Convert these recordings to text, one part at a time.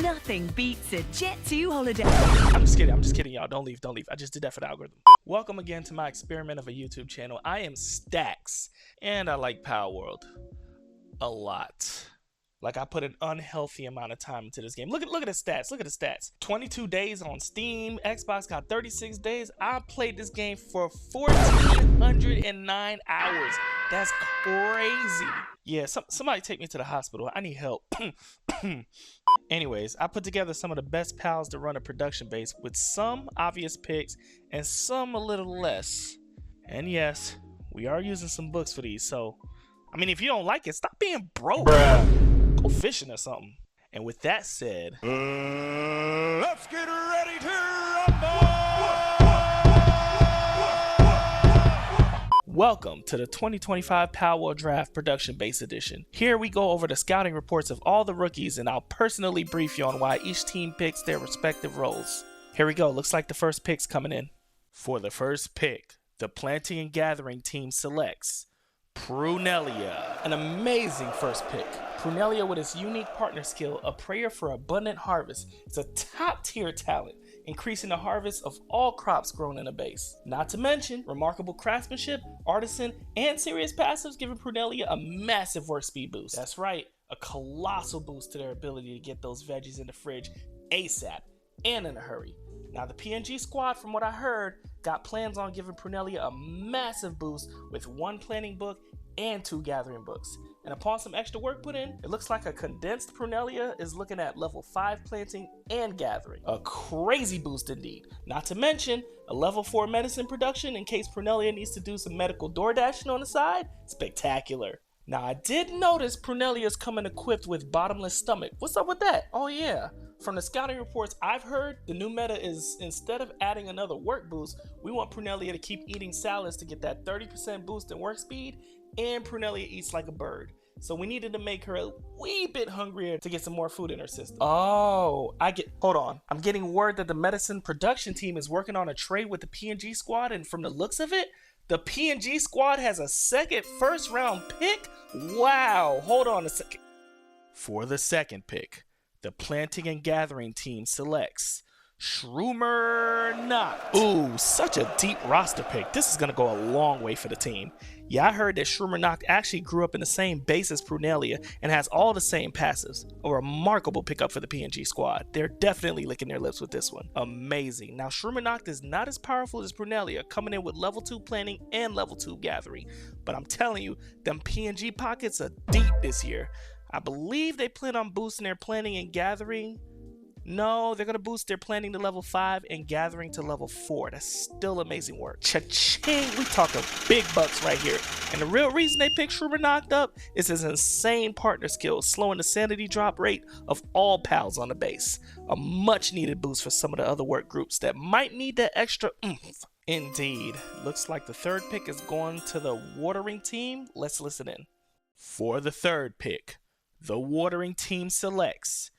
Nothing beats a Jet 2 holiday. I'm just kidding, y'all. Don't leave. I just did that for the algorithm. Welcome again to my experiment of a YouTube channel. I am Stacks, and I like Palworld a lot. Like, I put an unhealthy amount of time into this game. Look at the stats. 22 days on Steam. Xbox got 36 days. I played this game for 1,409 hours. That's crazy. Yeah, somebody take me to the hospital. I need help. Anyways, I put together some of the best pals to run a production base with some obvious picks and some a little less. And yes, we are using some books for these, so I mean, if you don't like it, stop being broke. Bruh. Go fishing or something. And with that said, let's get ready to rumble! Welcome to the 2025 Palworld Draft Production Base Edition. Here we go over the scouting reports of all the rookies, and I'll personally brief you on why each team picks their respective roles. Here we go. Looks like the first pick's coming in. For the first pick, the Planting and Gathering team selects Prunelia. An amazing first pick. Prunelia, with its unique partner skill, a prayer for abundant harvest, is a top tier talent, increasing the harvest of all crops grown in a base. Not to mention, remarkable craftsmanship, artisan, and serious passives giving Prunelia a massive work speed boost. That's right, a colossal boost to their ability to get those veggies in the fridge ASAP and in a hurry. Now, the PNG squad, from what I heard, got plans on giving Prunelia a massive boost with 1 planting book and 2 gathering books. And upon some extra work put in, it looks like a condensed Prunelia is looking at level 5 planting and gathering. A crazy boost indeed. Not to mention a level 4 medicine production in case Prunelia needs to do some medical door dashing on the side. Spectacular. Now, I did notice Prunelia is coming equipped with bottomless stomach. What's up with that? Oh yeah. From the scouting reports I've heard, the new meta is, instead of adding another work boost, we want Prunelia to keep eating salads to get that 30% boost in work speed, and Prunelia eats like a bird. So we needed to make her a wee bit hungrier to get some more food in her system. Oh, hold on. I'm getting word that the medicine production team is working on a trade with the PNG squad, and from the looks of it, the PNG squad has a second first round pick? Wow, hold on a second. For the second pick, the Planting and Gathering team selects Shroomer Noct. Ooh, such a deep roster pick. This is going to go a long way for the team. Yeah, I heard that Shroomer Noct actually grew up in the same base as Prunelia and has all the same passives. A remarkable pickup for the PNG squad. They're definitely licking their lips with this one. Amazing. Now, Shroomer Noct is not as powerful as Prunelia, coming in with level 2 planting and level 2 gathering. But I'm telling you, them PNG pockets are deep this year. I believe they plan on boosting their planting and gathering. No, they're going to boost their planting to level 5 and gathering to level 4. That's still amazing work. Cha-ching! We talking big bucks right here. And the real reason they picked Shroomer Noct up is his insane partner skills, slowing the sanity drop rate of all pals on the base. A much needed boost for some of the other work groups that might need that extra oomph. Indeed. Looks like the third pick is going to the watering team. Let's listen in. For the third pick, the watering team selects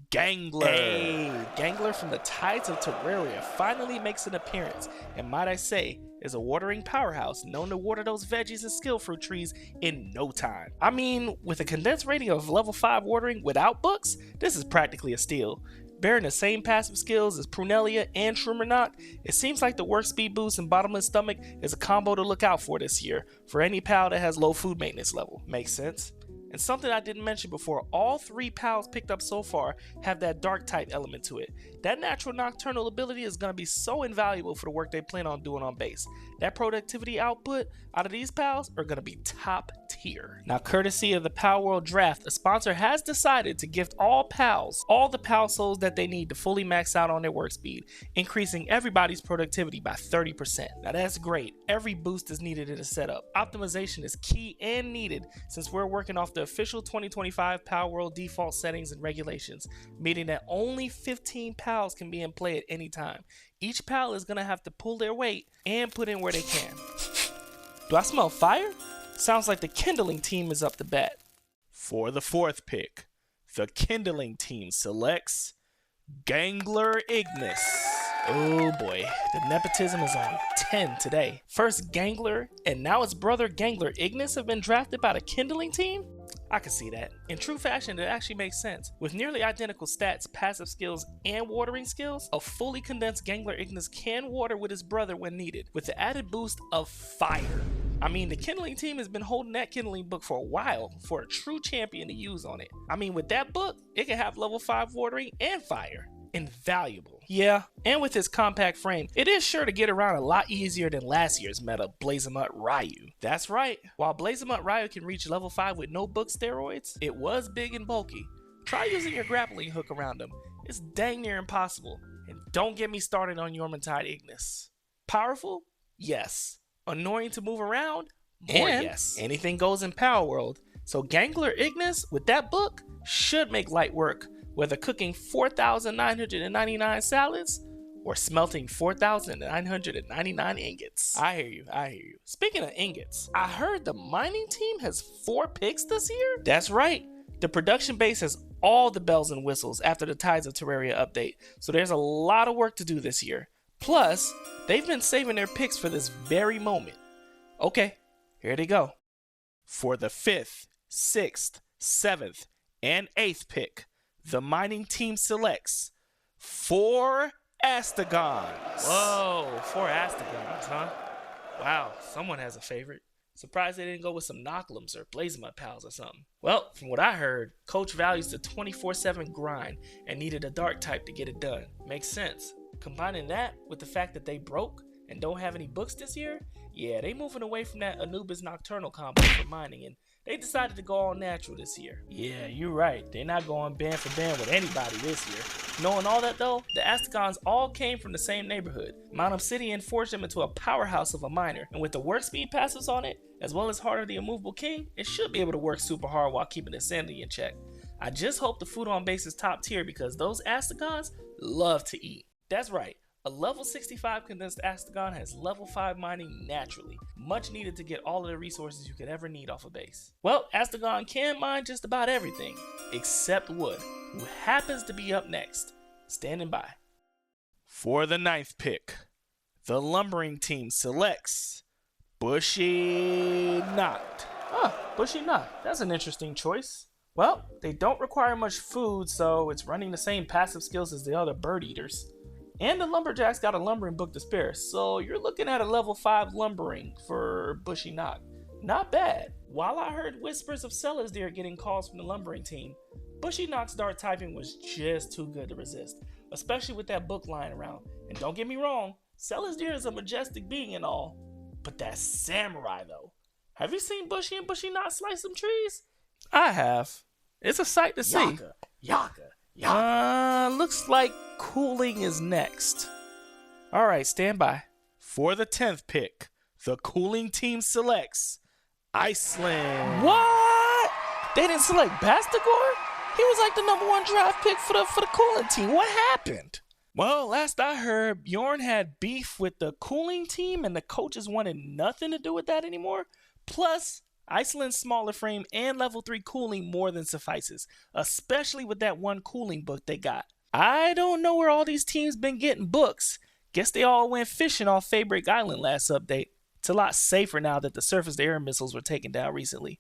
Ghangler. Hey, Ghangler from the Tides of Terraria finally makes an appearance, and might I say, is a watering powerhouse known to water those veggies and skill fruit trees in no time. I mean, with a condensed rating of level 5 watering without books, this is practically a steal. Bearing the same passive skills as Prunelia and Shroomer Noct, it seems like the work speed boost and bottomless stomach is a combo to look out for this year for any pal that has low food maintenance level. Makes sense? And something I didn't mention before, all 3 pals picked up so far have that dark type element to it. That natural Nocturnal ability is going to be so invaluable for the work they plan on doing on base. That productivity output out of these pals are going to be top tier. Now, courtesy of the Palworld Draft, a sponsor has decided to gift all pals all the pal souls that they need to fully max out on their work speed, increasing everybody's productivity by 30%. Now, that's great. Every boost is needed in a setup. Optimization is key and needed since we're working off the official 2025 Palworld default settings and regulations, meaning that only 15 pals can be in play at any time. Each pal is going to have to pull their weight and put in where they can. Do I smell fire? Sounds like the Kindling team is up to bat. For the fourth pick, the Kindling team selects Ghangler Ignis. Oh boy, the nepotism is on 10 today. First Ghangler and now its brother Ghangler Ignis have been drafted by the Kindling team? I can see that. In true fashion, it actually makes sense. With nearly identical stats, passive skills, and watering skills, a fully condensed Ghangler Ignis can water with his brother when needed, with the added boost of fire. I mean, the Kindling team has been holding that Kindling book for a while for a true champion to use on it. I mean, with that book, it can have level 5 watering and fire. Invaluable. Yeah, and with his compact frame, it is sure to get around a lot easier than last year's meta, Blazemut Ryu. That's right, while Blazemut Ryu can reach level 5 with no book steroids, it was big and bulky. Try using your grappling hook around him. It's dang near impossible. And don't get me started on Yormantide Ignis. Powerful? Yes. Annoying to move around? More yes. Anything goes in Palworld. So Ghangler Ignis with that book should make light work, whether cooking 4,999 salads or smelting 4,999 ingots. I hear you. Speaking of ingots, I heard the mining team has 4 picks this year? That's right. The production base has all the bells and whistles after the Tides of Terraria update, so there's a lot of work to do this year. Plus, they've been saving their picks for this very moment. Okay, here they go. For the 5th, 6th, 7th, and 8th pick, the mining team selects 4 Astegons. Whoa, 4 Astegons, huh? Wow, someone has a favorite. Surprised they didn't go with some Knocklems or Blazemut pals or something. Well, from what I heard, Coach values the 24/7 grind and needed a dark type to get it done. Makes sense. Combining that with the fact that they broke and don't have any books this year, yeah, they moving away from that Anubis Nocturnal combo for mining, and they decided to go all natural this year. Yeah, you're right. They're not going band for band with anybody this year. Knowing all that though, the Astegons all came from the same neighborhood. Mount Obsidian forged them into a powerhouse of a miner, and with the work speed passives on it, as well as Heart of the Immovable King, it should be able to work super hard while keeping its sanity in check. I just hope the food on base is top tier because those Astegons love to eat. That's right. A level 65 condensed Astegon has level 5 mining naturally, much needed to get all of the resources you could ever need off a base. Well, Astegon can mine just about everything, except wood, who happens to be up next. Standing by. For the 9th pick, the lumbering team selects Bushi Noct. Bushi Noct, that's an interesting choice. Well, they don't require much food, so it's running the same passive skills as the other bird eaters. And the Lumberjack's got a lumbering book to spare, so you're looking at a level 5 lumbering for Bushi Noct. Not bad. While I heard whispers of Sellers Deer getting calls from the lumbering team, Bushi Noct's dark typing was just too good to resist, especially with that book lying around. And don't get me wrong, Sellers Deer is a majestic being and all, but that's samurai though. Have you seen Bushi and Bushi Noct slice some trees? I have. It's a sight to see. Yaka. Looks like cooling is next. Alright, stand by. For the 10th pick, the cooling team selects Icelyn. What? They didn't select Bastagor? He was like the #1 draft pick for the cooling team. What happened? Well, last I heard, Bjorn had beef with the cooling team and the coaches wanted nothing to do with that anymore. Plus, Icelyn's smaller frame and level 3 cooling more than suffices, especially with that one cooling book they got. I don't know where all these teams been getting books. Guess they all went fishing off Fabric Island last update. It's a lot safer now that the surface-to-air missiles were taken down recently.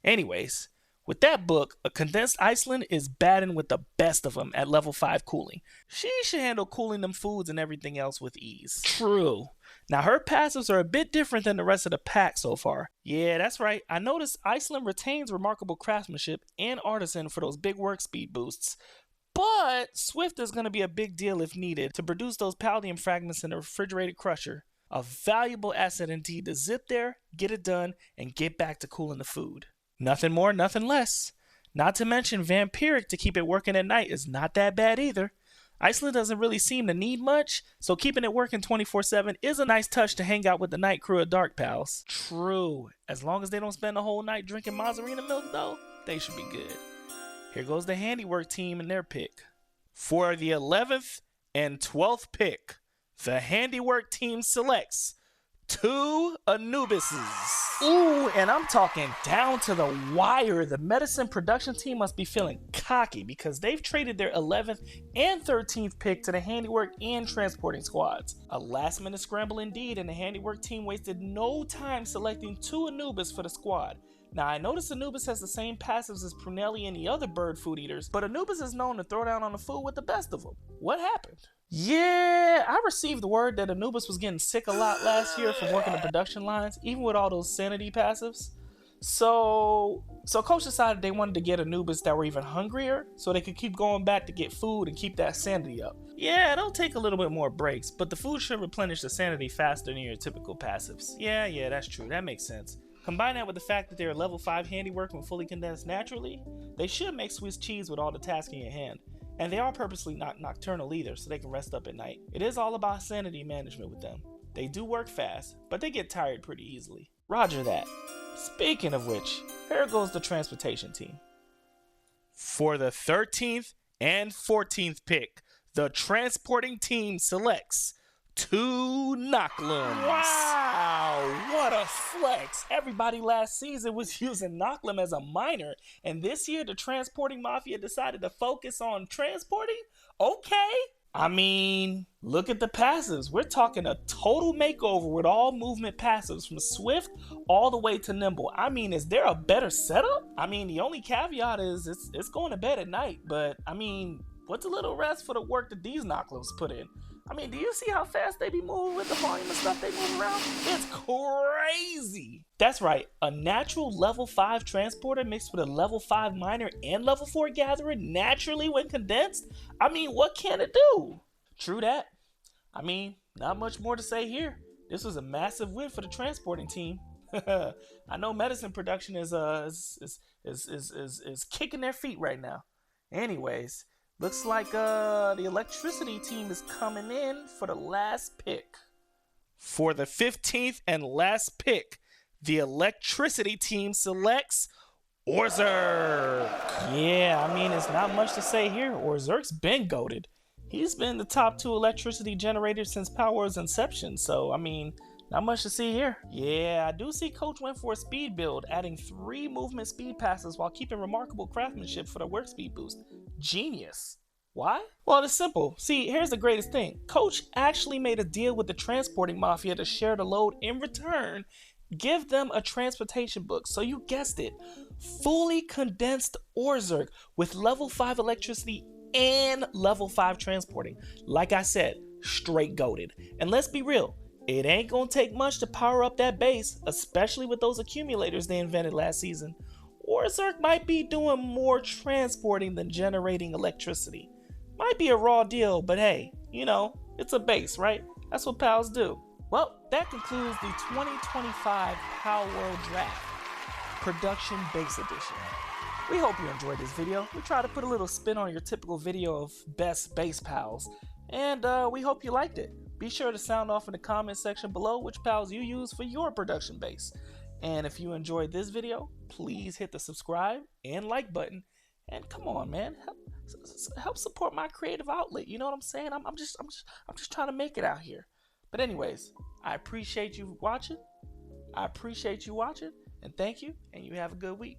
Anyways, with that book, a condensed Icelyn is batting with the best of them at level 5 cooling. She should handle cooling them foods and everything else with ease. True. Now her passives are a bit different than the rest of the pack so far. Yeah, that's right. I noticed Icelyn retains remarkable craftsmanship and artisan for those big work speed boosts. But Swift is going to be a big deal if needed to produce those Paldium fragments in a refrigerated crusher. A valuable asset indeed to zip there, get it done, and get back to cooling the food. Nothing more, nothing less. Not to mention Vampiric to keep it working at night is not that bad either. Icelyn doesn't really seem to need much, so keeping it working 24/7 is a nice touch to hang out with the night crew of Dark Pals. True. As long as they don't spend the whole night drinking Mazzarina milk though, they should be good. Here goes the Handiwork team and their pick. For the 11th and 12th pick, the Handiwork team selects 2 Anubises. Ooh, and I'm talking down to the wire. The medicine production team must be feeling cocky because they've traded their 11th and 13th pick to the Handiwork and transporting squads. A last minute scramble indeed, and the Handiwork team wasted no time selecting 2 Anubis for the squad. Now, I noticed Anubis has the same passives as Prunelia and the other bird food eaters, but Anubis is known to throw down on the food with the best of them. What happened? Yeah, I received the word that Anubis was getting sick a lot last year from working the production lines, even with all those sanity passives. So Coach decided they wanted to get Anubis that were even hungrier so they could keep going back to get food and keep that sanity up. Yeah, it'll take a little bit more breaks, but the food should replenish the sanity faster than your typical passives. Yeah, that's true. That makes sense. Combine that with the fact that they're level 5 handiwork when fully condensed naturally, they should make Swiss cheese with all the tasks in your hand. And they are purposely not nocturnal either, so they can rest up at night. It is all about sanity management with them. They do work fast, but they get tired pretty easily. Roger that. Speaking of which, here goes the transportation team. For the 13th and 14th pick, the transporting team selects 2 Knocklems. Wow, what a flex. Everybody last season was using Knocklem as a miner, and this year the transporting mafia decided to focus on transporting? Okay. I mean, look at the passives. We're talking a total makeover with all movement passives from swift all the way to nimble. I mean, is there a better setup? I mean, the only caveat is it's going to bed at night, but I mean, what's a little rest for the work that these Knocklems put in? I mean, do you see how fast they be moving with the volume of stuff they move around? It's crazy. That's right, a natural level 5 transporter mixed with a level 5 miner and level 4 gatherer naturally when condensed? I mean, what can it do? True that. I mean, not much more to say here. This was a massive win for the transporting team. I know medicine production is kicking their feet right now. Anyways, looks like the electricity team is coming in for the last pick. For the 15th and last pick, the electricity team selects Orserk. Yeah, I mean, it's not much to say here. Orserk's been goated. He's been the top 2 electricity generators since Palworld's inception, so I mean, not much to see here. Yeah, I do see Coach went for a speed build, adding 3 movement speed passes while keeping remarkable craftsmanship for the work speed boost. Genius. Why? Well, it's simple. See, here's the greatest thing. Coach actually made a deal with the transporting mafia to share the load. In return, give them a transportation book. So you guessed it. Fully condensed Orserk with level 5 electricity and level 5 transporting. Like I said, straight goated. And let's be real, it ain't gonna take much to power up that base, especially with those accumulators they invented last season. Orserk might be doing more transporting than generating electricity. Might be a raw deal, but hey, you know, it's a base, right? That's what pals do. Well, that concludes the 2025 Palworld Draft Production Base Edition. We hope you enjoyed this video. We try to put a little spin on your typical video of best base pals, and we hope you liked it. Be sure to sound off in the comment section below which pals you use for your production base. And if you enjoyed this video, please hit the subscribe and like button. And come on, man, help support my creative outlet. You know what I'm saying? I'm just trying to make it out here. But anyways, I appreciate you watching. And thank you, and you have a good week.